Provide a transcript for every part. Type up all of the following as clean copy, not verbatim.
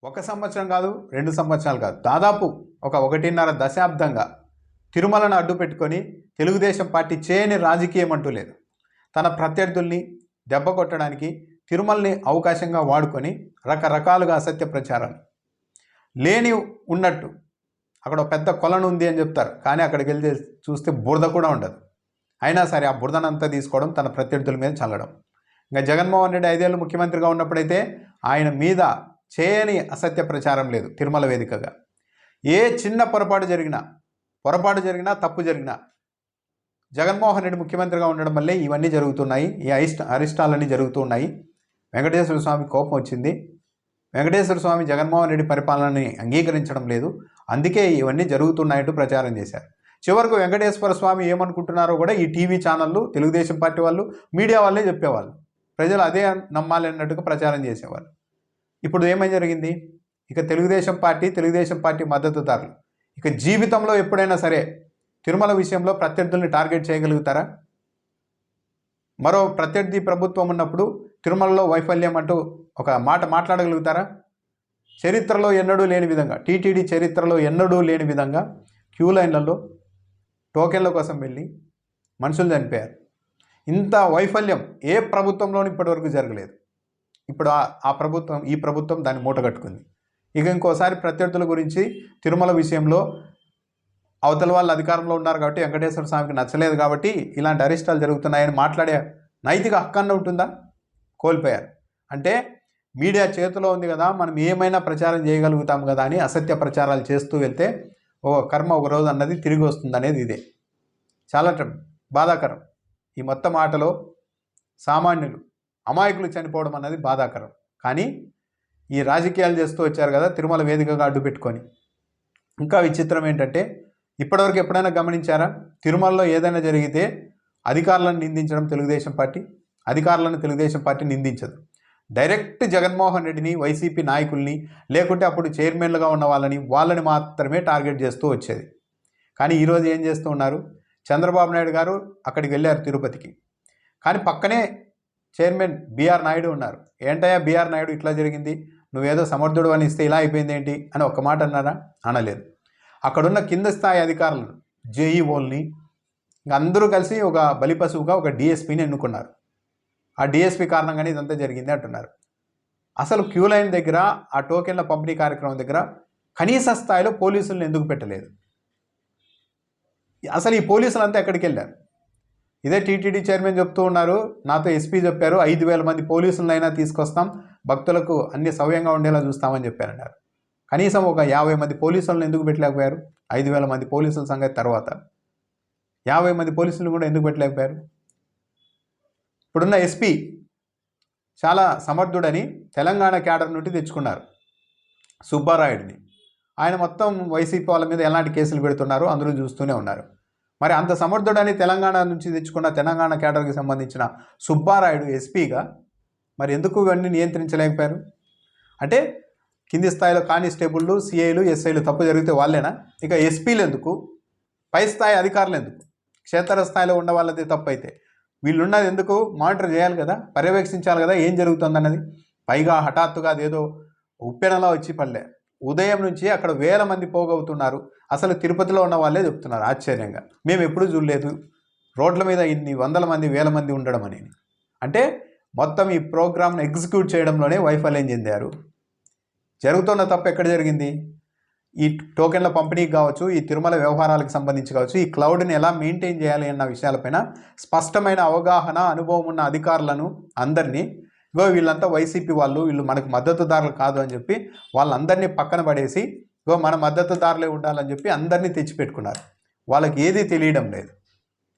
ఒక సంవత్సరం కాదు, 2 సంవత్సరాలు కాదు, దాదాపు ఒక 1.5 దశాబ్దంగా తిరుమలను అడ్డు పెట్టుకొని తెలుగుదేశం పార్టీ చేయని రాజకీయం అంటూ లేదు. తన ప్రత్యర్థుల్ని దెబ్బ కొట్టడానికి తిరుమలని అవకాశంగా వాడుకొని రకరకాలుగా అసత్య ప్రచారాలు లేని ఉన్నట్టు అక్కడ పెద్ద కొలను ఉంది అని చెప్తారు, కానీ అక్కడికి వెళ్ళి చూస్తే బురద కూడా ఉండదు. అయినా సరే ఆ బురదనంతా తీసుకోవడం, తన ప్రత్యర్థుల మీద చల్లడం. ఇంకా జగన్మోహన్ రెడ్డి 5 ఏళ్ళు ముఖ్యమంత్రిగా ఉన్నప్పుడైతే ఆయన మీద చేయని అసత్య ప్రచారం లేదు. తిరుమల వేదికగా ఏ చిన్న పొరపాటు జరిగినా తప్పు జరిగినా జగన్మోహన్ రెడ్డి ముఖ్యమంత్రిగా ఉండడం వల్లే ఇవన్నీ జరుగుతున్నాయి, ఈ అరిష్టాలన్నీ జరుగుతూ ఉన్నాయి. వెంకటేశ్వర స్వామి కోపం వచ్చింది, వెంకటేశ్వర స్వామి జగన్మోహన్ రెడ్డి పరిపాలనని అంగీకరించడం లేదు, అందుకే ఇవన్నీ జరుగుతున్నాయంటూ ప్రచారం చేశారు. చివరకు వెంకటేశ్వర స్వామి ఏమనుకుంటున్నారో కూడా ఈ టీవీ ఛానళ్ళు, తెలుగుదేశం పార్టీ వాళ్ళు, మీడియా వాళ్ళే చెప్పేవాళ్ళు. ప్రజలు అదే నమ్మాలి అన్నట్టుగా ప్రచారం చేసేవాళ్ళు. ఇప్పుడు ఏమై జరిగింది? ఇక తెలుగుదేశం పార్టీ మద్దతుదారులు ఇక జీవితంలో ఎప్పుడైనా సరే తిరుమల విషయంలో ప్రత్యర్థుల్ని టార్గెట్ చేయగలుగుతారా? మరో ప్రత్యర్థి ప్రభుత్వం ఉన్నప్పుడు తిరుమలలో వైఫల్యం అంటూ ఒక మాట మాట్లాడగలుగుతారా? చరిత్రలో ఎన్నడూ లేని విధంగా, టీటీడీ చరిత్రలో ఎన్నడూ లేని విధంగా క్యూ లైన్లలో టోకెన్ల కోసం వెళ్ళి మనుషులు చనిపోయారు. ఇంత వైఫల్యం ఏ ప్రభుత్వంలోనూ ఇప్పటివరకు జరగలేదు. ఇప్పుడు ఈ ప్రభుత్వం దాన్ని మూటగట్టుకుంది. ఇక ఇంకోసారి ప్రత్యర్థుల గురించి తిరుమల విషయంలో అవతల వాళ్ళు అధికారంలో ఉన్నారు కాబట్టి, వెంకటేశ్వర స్వామికి నచ్చలేదు కాబట్టి ఇలాంటి అరిష్టాలు జరుగుతున్నాయని మాట్లాడే నైతిక హక్కన్న ఉంటుందా? కోల్పోయారు. అంటే మీడియా చేతిలో ఉంది కదా, మనం ఏమైనా ప్రచారం చేయగలుగుతాం కదా అని అసత్య ప్రచారాలు చేస్తూ వెళ్తే కర్మ ఒక రోజు అన్నది తిరిగి వస్తుంది అనేది ఇదే. చాలా బాధాకరం. ఈ మొత్తం ఆటలో సామాన్యులు, అమాయకులు చనిపోవడం అన్నది బాధాకరం. కానీ ఈ రాజకీయాలు చేస్తూ వచ్చారు కదా తిరుమల వేదికగా అడ్డు పెట్టుకొని. ఇంకా విచిత్రం ఏంటంటే, ఇప్పటివరకు ఎప్పుడైనా గమనించారా? తిరుమలలో ఏదైనా జరిగితే అధికారులను నిందించడం తెలుగుదేశం పార్టీ నిందించదు. డైరెక్ట్ జగన్మోహన్ రెడ్డిని, వైసీపీ నాయకుల్ని, లేకుంటే అప్పుడు చైర్మన్లుగా ఉన్న వాళ్ళని మాత్రమే టార్గెట్ చేస్తూ వచ్చేది. కానీ ఈరోజు ఏం చేస్తూ ఉన్నారు? చంద్రబాబు నాయుడు గారు అక్కడికి వెళ్ళారు తిరుపతికి, కానీ పక్కనే చైర్మన్ బిఆర్ నాయుడు ఉన్నారు. ఏంటయ్యా బిఆర్ నాయుడు ఇట్లా జరిగింది, నువ్వేదో సమర్థుడు అని ఇస్తే ఇలా అయిపోయింది ఏంటి అని ఒక్క మాట అన్నారా? అనలేదు. అక్కడున్న కింద స్థాయి అధికారులను, జేఈఓల్ని అందరూ కలిసి ఒక బలిపశువుగా ఒక డిఎస్పీని ఎన్నుకున్నారు. ఆ డిఎస్పీ కారణంగానే ఇదంతా జరిగింది అంటున్నారు. అసలు క్యూ లైన్ దగ్గర, ఆ టోకెన్ల పంపిణీ కార్యక్రమం దగ్గర కనీస స్థాయిలో పోలీసులను ఎందుకు పెట్టలేదు? అసలు ఈ పోలీసులంతా ఎక్కడికి వెళ్ళారు? ఇదే టీటీడీ చైర్మన్ చెప్తూ ఉన్నారు, నాతో ఎస్పీ చెప్పారు 5,000 మంది పోలీసులనైనా తీసుకొస్తాం, భక్తులకు అన్ని సవ్యంగా ఉండేలా చూస్తామని చెప్పారన్నారు. కనీసం ఒక 50 మంది పోలీసులను ఎందుకు పెట్టలేకపోయారు? 5,000 మంది పోలీసుల సంగతి తర్వాత 50 మంది పోలీసులు కూడా ఎందుకు పెట్టలేకపోయారు? ఇప్పుడున్న ఎస్పీ చాలా సమర్థుడని తెలంగాణ క్యాడర్ నుండి తెచ్చుకున్నారు సుబ్బారాయుడిని. ఆయన మొత్తం వైసీపీ వాళ్ళ మీద ఎలాంటి కేసులు పెడుతున్నారో అందరూ చూస్తూనే ఉన్నారు. మరి అంత సమర్థుడని తెలంగాణ నుంచి తెచ్చుకున్న తెలంగాణ క్యాడర్కి సంబంధించిన సుబ్బారాయుడు ఎస్పీగా మరి ఎందుకు ఇవన్నీ నియంత్రించలేకపోయారు? అంటే కింది స్థాయిలో కానిస్టేబుళ్ళు, సిఐలు, ఎస్ఐలు తప్పు జరిగితే వాళ్ళేనా? ఇక ఎస్పీలు ఎందుకు? పై స్థాయి అధికారులు ఎందుకు? క్షేత్రస్థాయిలో ఉన్న వాళ్ళది తప్పు అయితే వీళ్ళున్నది ఎందుకు? మానిటర్ చేయాలి కదా, పర్యవేక్షించాలి కదా ఏం జరుగుతుందన్నది. పైగా హఠాత్తుగా అదేదో ఉప్పెనలా వచ్చి పడలే. ఉదయం నుంచి అక్కడ 1000 మంది పోగవుతున్నారు. అసలు తిరుపతిలో ఉన్న వాళ్ళే చెప్తున్నారు ఆశ్చర్యంగా, మేము ఎప్పుడూ చూడలేదు రోడ్ల మీద ఇన్ని 100 మంది 1000 మంది ఉండడం అని. అంటే మొత్తం ఈ ప్రోగ్రామ్ను ఎగ్జిక్యూట్ చేయడంలోనే వైఫల్యం చెందారు. జరుగుతున్న తప్పు ఎక్కడ జరిగింది? ఈ టోకెన్ల పంపిణీకి కావచ్చు, ఈ తిరుమల వ్యవహారాలకు సంబంధించి కావచ్చు, ఈ క్లౌడ్ని ఎలా మెయింటైన్ చేయాలి అన్న విషయాలపైన స్పష్టమైన అవగాహన, అనుభవం ఉన్న అధికారులను అందరినీ, వీళ్ళంతా వైసీపీ వాళ్ళు, వీళ్ళు మనకు మద్దతుదారులు కాదు అని చెప్పి వాళ్ళందరినీ పక్కన పడేసి మన మద్దతుదారులే ఉండాలని చెప్పి అందరినీ తెచ్చిపెట్టుకున్నారు. వాళ్ళకి ఏది తెలియడం లేదు,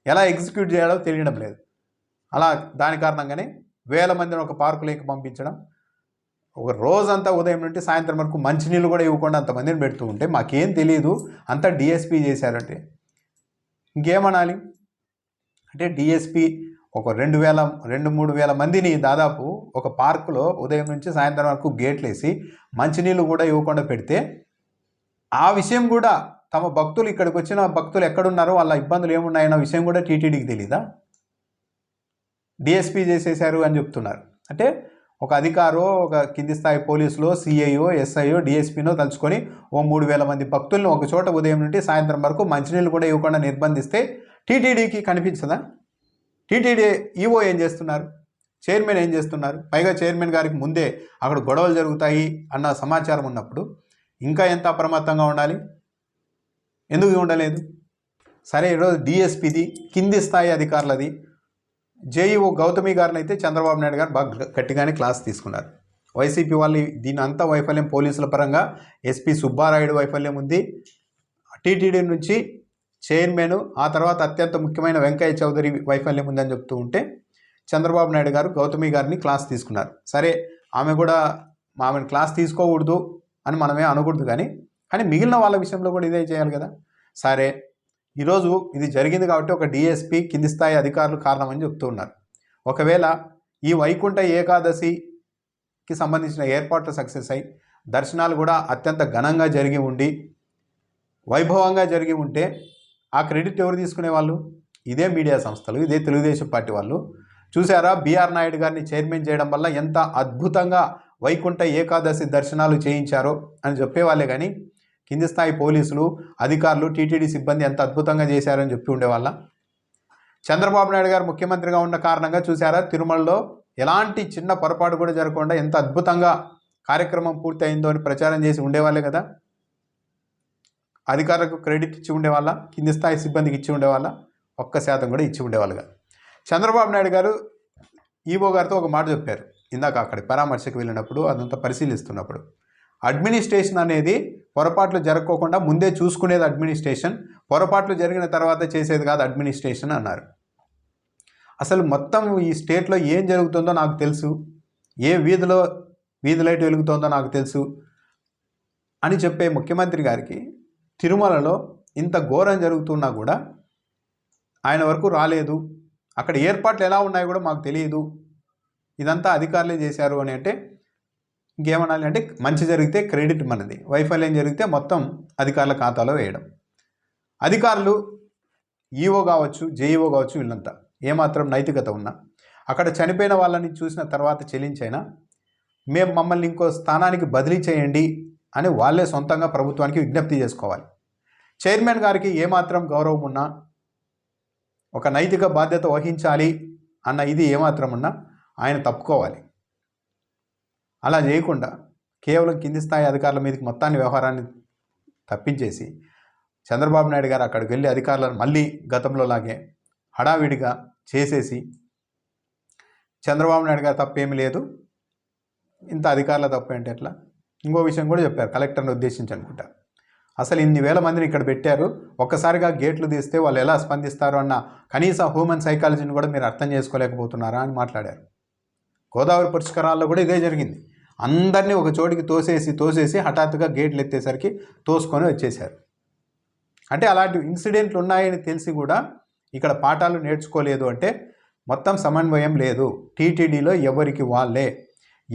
ఎలా ఎగ్జిక్యూట్ చేయాలో తెలియడం లేదు. అలా దాని కారణంగానే 1000 మందిని ఒక పార్కులోకి పంపించడం, ఒక రోజంతా ఉదయం నుండి సాయంత్రం వరకు మంచినీళ్ళు కూడా ఇవ్వకుండా అంతమందిని పెడుతూ ఉంటే మాకేం తెలియదు, అంతా డిఎస్పీ చేశారంటే ఇంకేమనాలి? అంటే డిఎస్పీ ఒక 2,000-3,000 మందిని దాదాపు ఒక పార్కులో ఉదయం నుంచి సాయంత్రం వరకు గేట్లు వేసి మంచినీళ్ళు కూడా ఇవ్వకుండా పెడితే, ఆ విషయం కూడా తమ భక్తులు, ఇక్కడికి వచ్చిన భక్తులు ఎక్కడున్నారో వాళ్ళ ఇబ్బందులు ఏమున్నాయన్న విషయం కూడా టీటీడీకి తెలీదా? డిఎస్పీ చేసేశారు అని చెప్తున్నారు. అంటే ఒక అధికారో ఒక కింది స్థాయి పోలీసులో సిఐఓ ఎస్ఐఓ డిఎస్పీనో తలుచుకొని ఓ 3,000 మంది భక్తులను ఒక చోట ఉదయం నుండి సాయంత్రం వరకు మంచినీళ్ళు కూడా ఇవ్వకుండా నిర్బంధిస్తే టీటీడీకి కనిపించదా? టీటీడీ ఈఓ ఏం చేస్తున్నారు, చైర్మన్ ఏం చేస్తున్నారు? పైగా చైర్మన్ గారికి ముందే అక్కడ గొడవలు జరుగుతాయి అన్న సమాచారం ఉన్నప్పుడు ఇంకా ఎంత అప్రమత్తంగా ఉండాలి? ఎందుకు ఉండలేదు? సరే, ఈరోజు డిఎస్పీది కింది స్థాయి అధికారులది, జేఈఓ గౌతమి గారిని అయితే చంద్రబాబు నాయుడు గారు బాగా గట్టిగానే క్లాస్ తీసుకున్నారు. వైసీపీ వాళ్ళు దీని అంతా వైఫల్యం పోలీసుల పరంగా ఎస్పీ సుబ్బారాయుడు వైఫల్యం ఉంది, టీటీడీ నుంచి చైర్మన్, ఆ తర్వాత అత్యంత ముఖ్యమైన వెంకయ్య చౌదరి వైఫల్యం ఉందని చెప్తూ ఉంటే చంద్రబాబు నాయుడు గారు గౌతమి గారిని క్లాస్ తీసుకున్నారు. సరే, ఆమెను క్లాస్ తీసుకోకూడదు అని మనమే అనకూడదు, కానీ మిగిలిన వాళ్ళ విషయంలో కూడా ఇదే చేయాలి కదా. సరే, ఈరోజు ఇది జరిగింది కాబట్టి ఒక డిఎస్పీ కింది స్థాయి అధికారులు కారణమని చెప్తూ ఉన్నారు. ఒకవేళ ఈ వైకుంఠ ఏకాదశికి సంబంధించిన ఏర్పాట్లు సక్సెస్ అయ్యి దర్శనాలు కూడా అత్యంత ఘనంగా జరిగి ఉండి వైభవంగా జరిగి ఉంటే ఆ క్రెడిట్ ఎవరు తీసుకునేవాళ్ళు? ఇదే మీడియా సంస్థలు, ఇదే తెలుగుదేశం పార్టీ వాళ్ళు. చూసారా, బీఆర్ నాయుడు గారిని చైర్మన్ చేయడం వల్ల ఎంత అద్భుతంగా వైకుంఠ ఏకాదశి దర్శనాలు చేయించారో అని చెప్పేవాళ్ళే, కానీ కింది స్థాయి పోలీసులు అధికారులు టీటీడీ సిబ్బంది ఎంత అద్భుతంగా చేశారని చెప్పి ఉండేవాళ్ళ. చంద్రబాబు నాయుడు గారు ముఖ్యమంత్రిగా ఉన్న కారణంగా చూసారా, తిరుమలలో ఎలాంటి చిన్న పొరపాటు కూడా జరగకుండా ఎంత అద్భుతంగా కార్యక్రమం పూర్తి అయిందో అని ప్రచారం చేసి ఉండేవాళ్ళే కదా. అధికారులకు క్రెడిట్ ఇచ్చి ఉండేవాళ్ళ, కింది స్థాయి సిబ్బందికి ఇచ్చి ఉండేవాళ్ళ, 1% కూడా ఇచ్చి ఉండేవాళ్ళుగా. చంద్రబాబు నాయుడు గారు ఈవో గారితో ఒక మాట చెప్పారు ఇందాక అక్కడ పరామర్శకు వెళ్ళినప్పుడు, అదంతా పరిశీలిస్తున్నప్పుడు. అడ్మినిస్ట్రేషన్ అనేది పొరపాట్లు జరగకోకుండా ముందే చూసుకునేది అడ్మినిస్ట్రేషన్, పొరపాట్లు జరిగిన తర్వాత చేసేది కాదు అడ్మినిస్ట్రేషన్ అన్నారు. అసలు మొత్తం ఈ స్టేట్లో ఏం జరుగుతుందో నాకు తెలుసు, ఏ వీధి లైట్ వెలుగుతుందో నాకు తెలుసు అని చెప్పే ముఖ్యమంత్రి గారికి తిరుమలలో ఇంత ఘోరం జరుగుతున్నా కూడా ఆయన వరకు రాలేదు, అక్కడ ఏర్పాట్లు ఎలా ఉన్నాయో కూడా మాకు తెలియదు, ఇదంతా అధికారులే చేశారు అని అంటే ఇంకేమనాలి? అంటే మంచి జరిగితే క్రెడిట్ మనది, వైఫల్యం జరిగితే మొత్తం అధికారుల ఖాతాలో వేయడం. అధికారులు ఈఓ కావచ్చు, జేఈఓ కావచ్చు, వీళ్ళంతా ఏమాత్రం నైతికత ఉన్నా అక్కడ చనిపోయిన వాళ్ళని చూసిన తర్వాత చెల్లించైనా మమ్మల్ని ఇంకో స్థానానికి బదిలీ చేయండి అని వాళ్ళే సొంతంగా ప్రభుత్వానికి విజ్ఞప్తి చేసుకోవాలి. చైర్మన్ గారికి ఏమాత్రం గౌరవం ఉన్నా, ఒక నైతిక బాధ్యత వహించాలి అన్న ఇది ఏమాత్రం ఉన్నా ఆయన తప్పుకోవాలి. అలా చేయకుండా కేవలం కింది స్థాయి అధికారుల మీదకి మొత్తాన్ని వ్యవహారాన్ని తప్పించేసి చంద్రబాబు నాయుడు గారు అక్కడికి వెళ్ళి అధికారులను మళ్ళీ గతంలో లాగే హడావిడిగా చేసేసి చంద్రబాబు నాయుడు గారు తప్పేమీ లేదు, ఇంత అధికారుల తప్పు ఏంటి ఎట్లా? ఇంకో విషయం కూడా చెప్పారు కలెక్టర్ని ఉద్దేశించి అనుకుంటా. అసలు ఇన్ని వేల మందిని ఇక్కడ పెట్టారు, ఒక్కసారిగా గేట్లు తీస్తే వాళ్ళు ఎలా స్పందిస్తారు అన్న కనీస హ్యూమన్ సైకాలజీని కూడా మీరు అర్థం చేసుకోలేకపోతున్నారా అని మాట్లాడారు. గోదావరి పుష్కరాల్లో కూడా ఇదే జరిగింది. అందరినీ ఒక చోటికి తోసేసి హఠాత్తుగా గేట్లు ఎత్తేసరికి తోసుకొని వచ్చేశారు. అంటే అలాంటి ఇన్సిడెంట్లు ఉన్నాయని తెలిసి కూడా ఇక్కడ పాఠాలు నేర్చుకోలేదు అంటే మొత్తం సమన్వయం లేదు. టీటీడీలో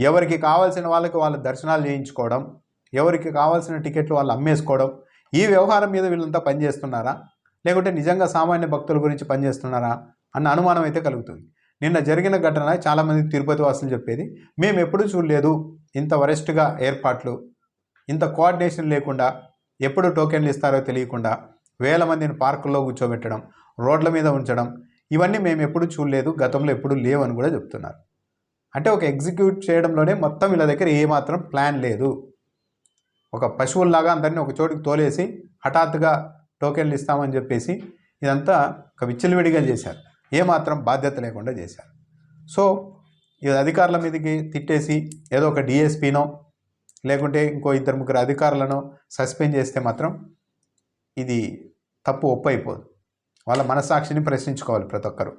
ఎవరికి కావాల్సిన వాళ్ళకి వాళ్ళ దర్శనాలు చేయించుకోవడం, ఎవరికి కావాల్సిన టికెట్లు వాళ్ళు అమ్మేసుకోవడం, ఈ వ్యవహారం మీద వీళ్ళంతా పనిచేస్తున్నారా, లేకుంటే నిజంగా సామాన్య భక్తుల గురించి పనిచేస్తున్నారా అన్న అనుమానం అయితే కలుగుతుంది. నిన్న జరిగిన ఘటన చాలామంది తిరుపతి వాసులు చెప్పేది, మేము ఎప్పుడూ చూడలేదు ఇంత వరెస్ట్గా ఏర్పాట్లు, ఇంత కోఆర్డినేషన్ లేకుండా, ఎప్పుడు టోకెన్లు ఇస్తారో తెలియకుండా వేల మందిని పార్కుల్లో కూర్చోబెట్టడం, రోడ్ల మీద ఉంచడం, ఇవన్నీ మేము ఎప్పుడూ చూడలేదు, గతంలో ఎప్పుడూ లేవని కూడా చెప్తున్నారు. అంటే ఒక ఎగ్జిక్యూట్ చేయడంలోనే మొత్తం వీళ్ళ దగ్గర ఏమాత్రం ప్లాన్ లేదు. ఒక పశువుల్లాగా అందరినీ ఒక చోటికి తోలేసి హఠాత్తుగా టోకెన్లు ఇస్తామని చెప్పేసి ఇదంతా ఒక విచ్చలవిడిగా చేశారు, ఏమాత్రం బాధ్యత లేకుండా చేశారు. సో ఇది అధికారుల మీదకి తిట్టేసి ఏదో ఒక డిఎస్పీనో లేకుంటే ఇంకో 2-3 అధికారులను సస్పెండ్ చేస్తే మాత్రం ఇది తప్పు ఒప్పైపోదు. వాళ్ళ మనస్సాక్షిని ప్రశ్నించుకోవాలి ప్రతి ఒక్కరు.